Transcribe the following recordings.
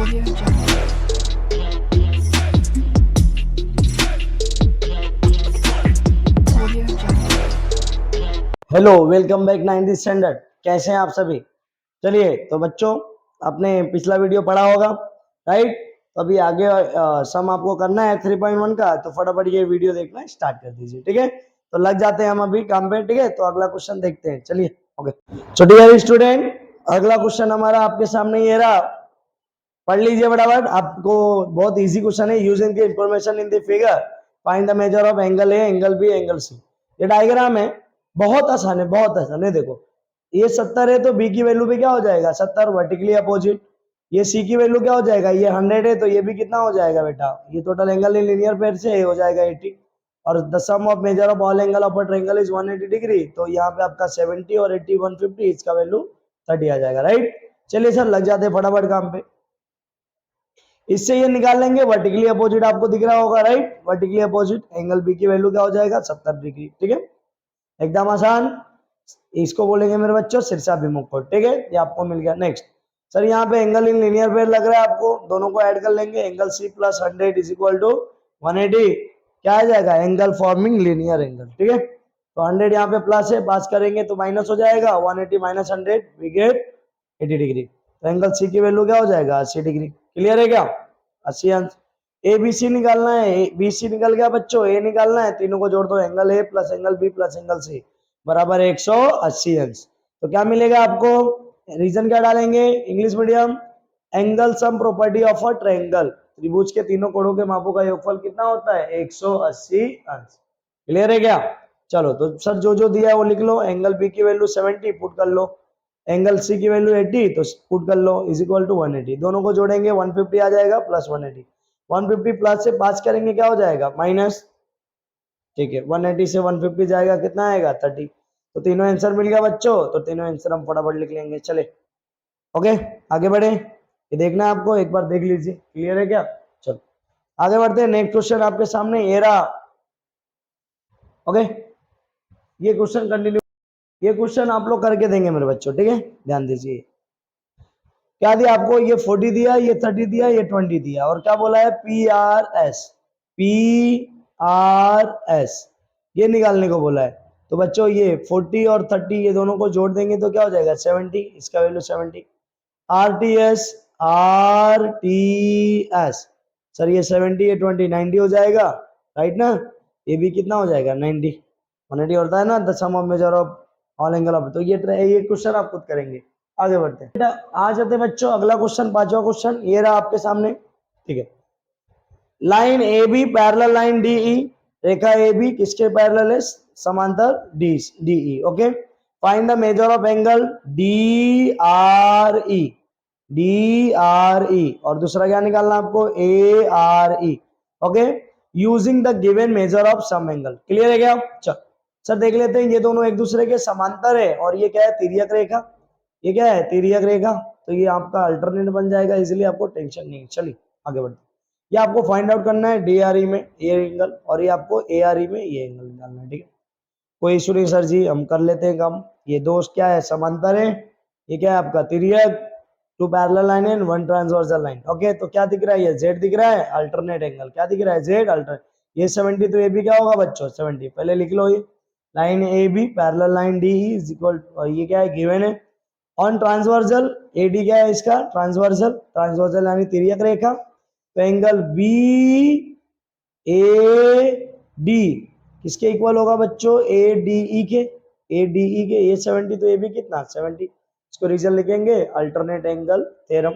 Audio Jungle. Audio Jungle. Hello, welcome back 9th standard. कैसे हैं आप सभी? चलिए तो बच्चों, आपने पिछला वीडियो पढ़ा होगा, राइट? तो अभी आगे सम आपको करना है 3.1 का, तो फटाफट ये वीडियो देखना स्टार्ट कर दीजिए, ठीक है? तो लग जाते हैं हम अभी काम पे, ठीक है? तो अगला क्वेश्चन देखते हैं, चलिए। ओके, तो डियर स्टूडेंट, अगला क्वेश्चन हमारा आपके सामने ये रहा, पढ़ लीजिए फटाफट। आपको बहुत इजी क्वेश्चन है। Using the information in the figure find the measure of angle A, angle B, angle C. ये डायग्राम है, बहुत आसान है, बहुत आसान है। देखो, ये 70 है तो बी की वैल्यू भी क्या हो जाएगा 70, वर्टिकली अपोजिट। ये सी की वैल्यू क्या हो जाएगा, ये 100 है तो ये भी कितना हो जाएगा बेटा, ये total angle in linear pair से ये हो जाएगा 80। और the sum of measure of all angle of a triangle is 180 degree. तो यहाँ पे आपका 70 और 80 150, इसका वैल्यू 30 आ जाएगा, राइट? चलिए सर, लग जाते हैं फटाफट काम पे। इससे ये निकाल लेंगे वर्टिकली अपोजिट, आपको दिख रहा होगा, right? Vertically opposite angle B की वैल्यू क्या हो जाएगा 70 डिग्री, ठीक है? एकदम आसान। इसको बोलेंगे मेरे बच्चों शीर्षाभिमुख कोण, ठीक है? ये आपको मिल गया। नेक्स्ट सर, यहाँ पे एंगल इन लीनियर पेयर लग रहा है आपको, दोनों को ऐड कर लेंगे। Angle C plus 100 is equal to 180, क्या आ जाएगा, एंगल फॉर्मिंग लीनियर एंगल, ठीक है? तो 100 यहाँ पे प्लस है, पास करेंगे तो माइनस हो जाएगा, 180 माइनस 100 वी गेट 80 डिग्री। तो एंगल सी की वैल्यू क्या हो जाएगा 80 डिग्री। क्लियर है क्या? 80 अंश। ए बी सी निकालना है, बी सी निकल गया बच्चों, ए निकालना है, तीनों को जोड़ दो, angle A plus angle B plus angle C बराबर 180 अंश। तो क्या मिलेगा आपको, रीजन क्या डालेंगे English medium, angle sum property of a triangle, त्रिभुज के तीनों कोणों के मापों का योगफल कितना होता है 180 अंश। क्लियर है क्या? चलो तो सर जो जो दिया है वो लिख लो। एंगल बी की वैल्यू 70 पुट कर लो, एंगल सी की वैल्यू 80 तो पुट कर लो, इज इक्वल टू 180। दोनों को जोड़ेंगे 150 आ जाएगा प्लस 180। 150 प्लस से पास करेंगे क्या हो जाएगा माइनस, ठीक है? 180 से 150 जाएगा, कितना आएगा 30। तो तीनों आंसर मिल गया बच्चों, तो तीनों आंसर हम फटाफट लिख लेंगे। चले ओके, आगे बढ़े। ये देखना है आपको, एक बार देख लीजिए। क्लियर है क्या? चलो आगे बढ़ते हैं। नेक्स्ट क्वेश्चन आपके सामने ये रहा। ओके, ये क्वेश्चन कंटिन्यू, ये क्वेश्चन आप लोग करके देंगे मेरे बच्चों, ठीक है? ध्यान दीजिए। क्या दिया आपको, ये 40 दिया, ये 30 दिया, ये 20 दिया, और क्या बोला है P R S, P R S ये निकालने को बोला है। तो बच्चों ये 40 और 30 ये दोनों को जोड़ देंगे तो क्या हो जाएगा 70, इसका value 70। R T S, R T S, sir ये 70 ये 20 90 हो जाएगा, राइट ना? ये भी कितना हो जाएगा 90, 180 होता है ना the sum of measure of all angle of. तो ये क्वेश्चन आप खुद करेंगे। आगे बढ़ते हैं, आ जाते हैं बच्चों अगला क्वेश्चन, पांचवा क्वेश्चन ये रहा आपके सामने, ठीक है? Line A B parallel line D E, रेखा ए बी किसके पैरेलल है, समांतर D D E. Okay, find the measure of angle D R E, D R E, और दूसरा क्या निकालना आपको A R E. Okay, using the given measure of some angle. Clear है क्या? चल सर देख लेते हैं, ये दोनों एक दूसरे के समांतर है, और ये क्या है तिर्यक रेखा, ये क्या है तिर्यक रेखा, तो ये आपका अल्टरनेट बन जाएगा, इसलिए आपको टेंशन नहीं है। चलिए आगे बढ़ते, ये आपको फाइंड आउट करना है डी आर ई में ये एंगल, और ये आपको ए आर ई में ये एंगल निकालना है, ठीक है? कोई इशू नहीं सर जी, हम कर लेते हैं काम। ये दोस्त क्या है समांतर है, ये क्या है आपका तिर्यक, two parallel line and one transversal line. Okay, तो क्या दिख रहा है, ये जेड दिख रहा है, अल्टरनेट एंगल क्या दिख रहा है जेड अल्टरनेट। ये 70 तो ये भी क्या होगा बच्चों 70, पहले लिख लो। ये line A B parallel line D is equal, ये क्या है गिवन है, ऑन ट्रांसवर्सल एडी क्या है इसका ट्रांसवर्सल, ट्रांसवर्सल यानी तिर्यक रेखा। तो एंगल बी ए डी किसके इक्वल होगा बच्चों ए डी ई के, ए डी ई के, ये 70 तो ये भी कितना 70। इसको रीजन लिखेंगे अल्टरनेट एंगल थ्योरम,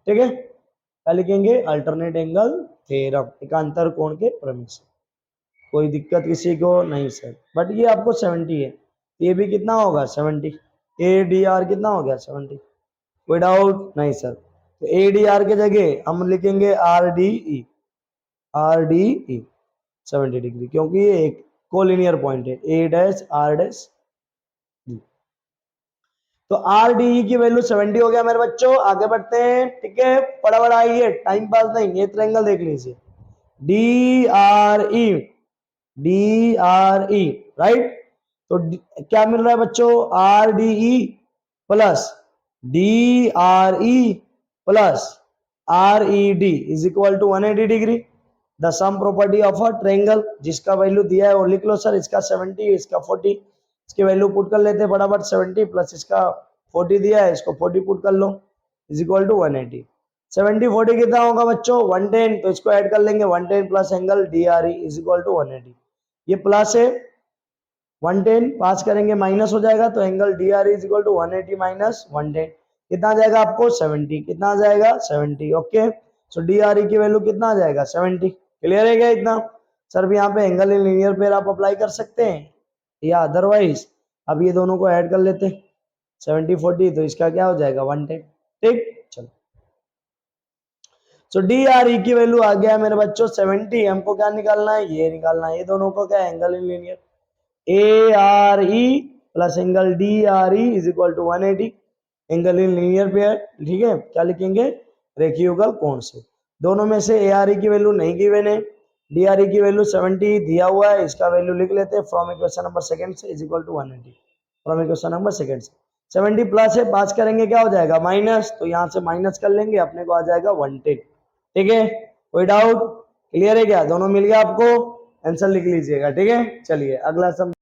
ठीक है? क्या लिखेंगे अल्टरनेट एंगल थ्योरम, एकांतर कोण के प्रमेय से। कोई दिक्कत किसी को नहीं सर, बट ये आपको 70 है, ये भी कितना होगा 70, ए डी आर कितना हो गया 70, कोई डाउट नहीं सर? तो ए डी आर के जगह हम लिखेंगे are D E, are D E 70 degree, क्योंकि ये एक कोलिनियर पॉइंट है ए डैश आर डैश। तो आर डी ई की वैल्यू 70 हो गया मेरे बच्चों। आगे बढ़ते हैं, ठीक है? फटाफट आइए, टाइम पास नहीं, ये ट्रायंगल देख लीजिए D R E, D R E, right? तो क्या मिल रहा है बच्चों R D E plus D R E plus RED is equal to 180 degree. The sum property of a triangle, जिसका वैल्यू दिया है वो लिख लो सर, इसका 70 इसका 40, इसकी वैल्यू पुट कर लेते हैं फटाफट, 70 प्लस इसका 40 दिया है, इसको 40 पुट कर लो, इज इक्वल टू 180। 70 40 कितना होगा बच्चों 110, तो इसको ऐड कर लेंगे 110 plus angle DRE is equal to 180। ये प्लस है 110 पास करेंगे माइनस हो जाएगा, तो angle DRE is equal to 180 minus 110 कितना आ जाएगा आपको 70, कितना आ जाएगा 70। ओके, सो DRE की वैल्यू कितना आ जाएगा 70। क्लियर है क्या इतना? सर भी यहाँ पे एंगल इन लीनियर पेयर आप अप्लाई कर सकते हैं या अदरवाइज अब ये दोनों को ऐड कर लेते हैं 70 40, तो इसका क्या हो जाएगा 110। ठीक, चलो सो DRE की वैल्यू आ गया मेरे बच्चों 70। हमको क्या निकालना है, ये निकालना है, ये दोनों को क्या angle in linear ARE plus angle DRE is equal to 180, angle in linear pair. ठीक है, क्या लिखेंगे रेखीय युगल कोण से। दोनों में से ARE की वैल्यू नहीं गिवन है, DRE की वैल्यू 70 दिया हुआ है, इसका वैल्यू लिख लेते हैं फ्रॉम इक्वेशन नंबर सेकंड से is equal to 180, from equation number second से 70 प्लस है, पास करेंगे क्या हो जाएगा माइनस, तो यहाँ से माइनस कर लेंगे अपने को आ जाएगा 110। ठीक है, कोई डाउट? क्लियर है क्या? दोनों मिल गया आपको, आंसर लिख लीजिएगा। ठीक है, चलिए अगला सम।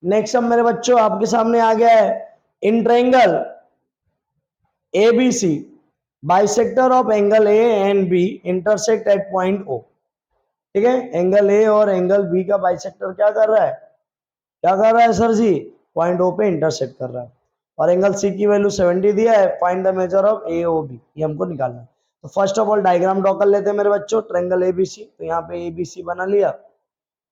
नेक्स्ट सम मेरे बच्चों आपके सामने आ गया है, in triangle ABC bisector of angle A and B intersect at point O। ठीक है, एंगल A और एंगल B का बाइसेक्टर क्या कर रहा है, क्या कर रहा है सर जी, पॉइंट O पे इंटरसेक्ट कर रहा है, और एंगल C की वैल्यू 70 दिया है, find the measure of AOB, ये हमको निकालना है। तो first of all diagram draw कर लेते हैं मेरे बच्चों, ट्रायंगल ABC, तो यहाँ पे ABC बना लिया,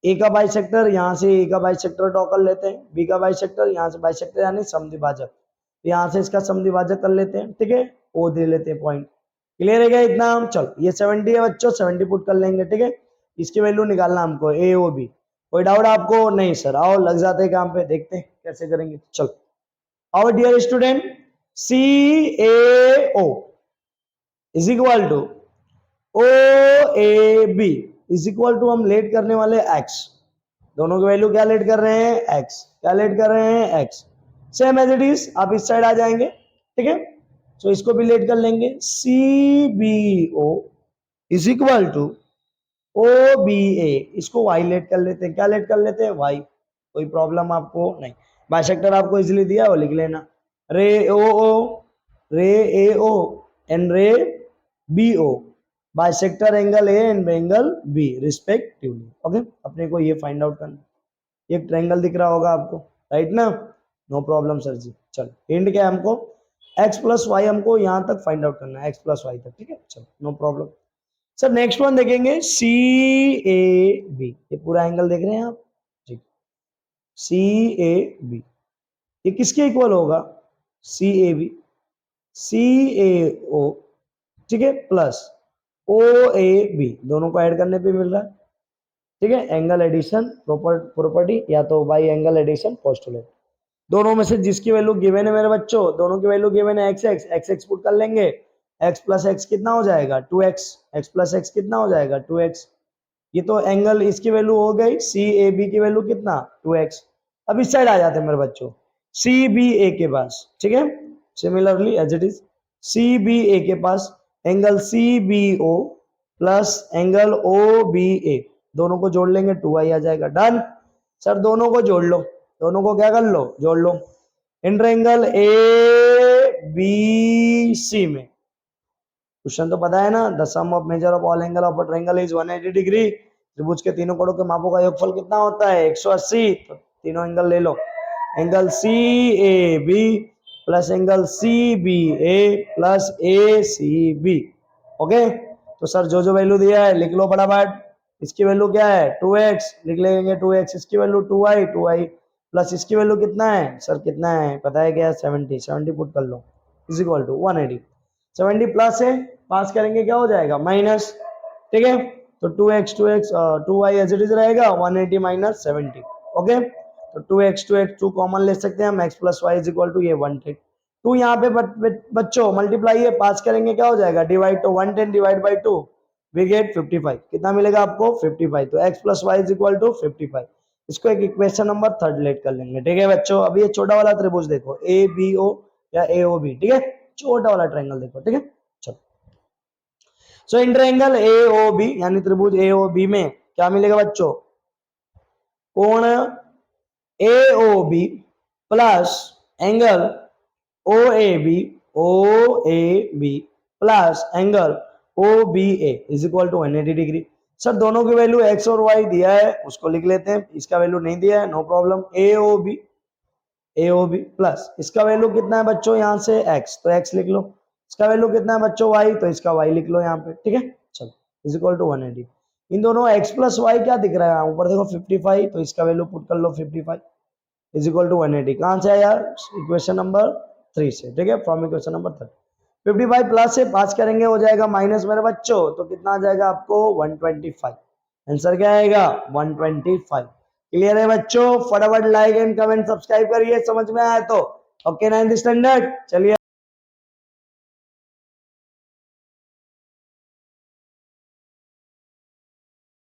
ए का बाइसेक्टर, यहाँ से ए का बाइसेक्टर ड्रॉ कर लेते हैं, बी का बाइसेक्टर, यहाँ से बाइसेक्टर यानी समद्विभाजक, यहाँ से इसका समद्विभाजक कर लेते हैं। ठीक है, ओ दे लेते हैं पॉइंट। क्लियर है क्या इतना? हम चलो ये 70 है बच्चों, 70 पुट कर लेंगे। ठीक है, इसकी वैल्यू निकालना हमको AOB। कोई डाउट आपको? नहीं सर, आओ लग जाते हैं काम पे, देखते हैं कैसे करेंगे। चलो आओ dear student, CAO is equal to OAB is equal to, हम लेट करने वाले x, दोनों की वैल्यू क्या लेट कर रहे हैं x, क्या लेट कर रहे हैं x, same as it is आप इस साइड आ जाएंगे। ठीक है, तो इसको भी लेट कर लेंगे, CBO is equal to OBA, इसको y लेट कर लेते हैं, क्या लेट कर लेते हैं y, कोई प्रॉब्लम आपको नहीं, बाइसेक्टर आपको इजीली दिया वो लिख लेना, रे AO एंड रे BO bisector angle A and angle B respectively. Okay, अपने को ये फाइंड आउट करना, ये ट्रायंगल दिख रहा होगा आपको, राइट ना, नो प्रॉब्लम सर जी। चलो हिंट क्या है हमको, x प्लस वाई हमको यहाँ तक फाइंड आउट करना है, x प्लस वाई तक। ठीक है, चलो no problem. Sir next one देखेंगे CAB, ये पूरा एंगल देख रहे हैं आप, ठीक, CAB ये किसके इक्वल होगा, CAB CAO, ठीक है, प्लस OAB, दोनों को ऐड करने पे मिल रहा है। ठीक है, एंगल एडिशन प्रॉपर्टी या तो बाई एंगल एडिशन पोस्टुलेट, दोनों में से जिसकी वैल्यू गिवन है मेरे बच्चों, दोनों की वैल्यू गिवन है x पुट कर लेंगे, x प्लस एक्स कितना हो जाएगा 2x, x प्लस एक्स कितना हो जाएगा 2x, ये तो एंगल इसकी वैल्यू हो गई, CAB की वैल्यू कितना 2x। अब इस साइड आ जाते हैं मेरे बच्चों CBA के पास। ठीक है, similarly as it is CBA के पास angle CBO plus angle OBA, दोनों को जोड़ लेंगे 2i आ जाएगा, डन। सर दोनों को जोड़ लो, दोनों को क्या कर लो, जोड़ लो। इंटरएंगल ABC में क्वेश्चन तो पता है ना, the sum of measure of all angle of a triangle is 180 degree, त्रिभुज के तीनों कोणों के मापों का योगफल कितना होता है 180, तो तीनों एंगल ले लो, angle CAB plus angle CBA plus ACB। Okay, तो सर जो जो वैल्यू दिया है लिख लो फटाफट, इसकी वैल्यू क्या है 2x, लिख लेंगे 2x, इसकी वैल्यू 2i प्लस इसकी वैल्यू कितना है सर, कितना है पता है क्या, 70 पुट कर लो इज इक्वल टू 180, 70 प्लस है, पास करेंगे क्या हो जाएगा माइनस। ठीक है, तो 2y एज इट इज रहेगा, 180 माइनस 70। ओके, तो 2 कॉमन ले सकते हैं हम, x plus Y is equal to ये 110, 2 यहाँ पे बच्चों मल्टीप्लाई है, पास करेंगे क्या हो जाएगा डिवाइड, तो 110 डिवाइड बाई 2 वी गेट 55, कितना मिलेगा आपको 55, तो x plus Y is equal to 55, इसको एक इक्वेशन नंबर थर्ड लेट कर लेंगे। ठीक है बच्चों, अभी ये छोटा वाला त्रिभुज देखो ABO या AOB, ठीक है, छोटा वाला ट्रायंगल देखो। ठीक है, चलो सो in triangle A O B यानी त्रिभुज ए ओ बी में क्या मिलेगा बच्चों, कोण A O B plus angle O A B plus angle O B A is equal to 180 degree. Sir दोनों की वैल्यू एक्स और वाई दिया है, उसको लिख लेते हैं, इसका वैल्यू नहीं दिया है, नो प्रॉब्लम। ए ओ बी प्लस इसका वैल्यू कितना है बच्चों, यहाँ से एक्स, तो एक्स लिख लो। इसका वैल्यू कितना है बच्चों वाई, तो इसका वाई लिख लो यहाँ पे, ठीक है। चलो इज इक्वल टू 180। इन दोनों एक्स प्लस वाई क्या दिख रहा है ऊपर देखो 55, तो इसका वैल्यू पुट कर लो 55 इज इक्वल टू 180। कहां से आया, इक्वेशन नंबर 3 से, ठीक है, फ्रॉम इक्वेशन नंबर 3। 55 प्लस से 5 करेंगे हो जाएगा माइनस मेरे बच्चों, तो कितना आ जाएगा आपको 125। आंसर क्या आएगा 125। क्लियर है बच्चों, फटाफट लाइक एंड कमेंट सब्सक्राइब करिए समझ में आया तो। ओके 9th स्टैंडर्ड, चलिए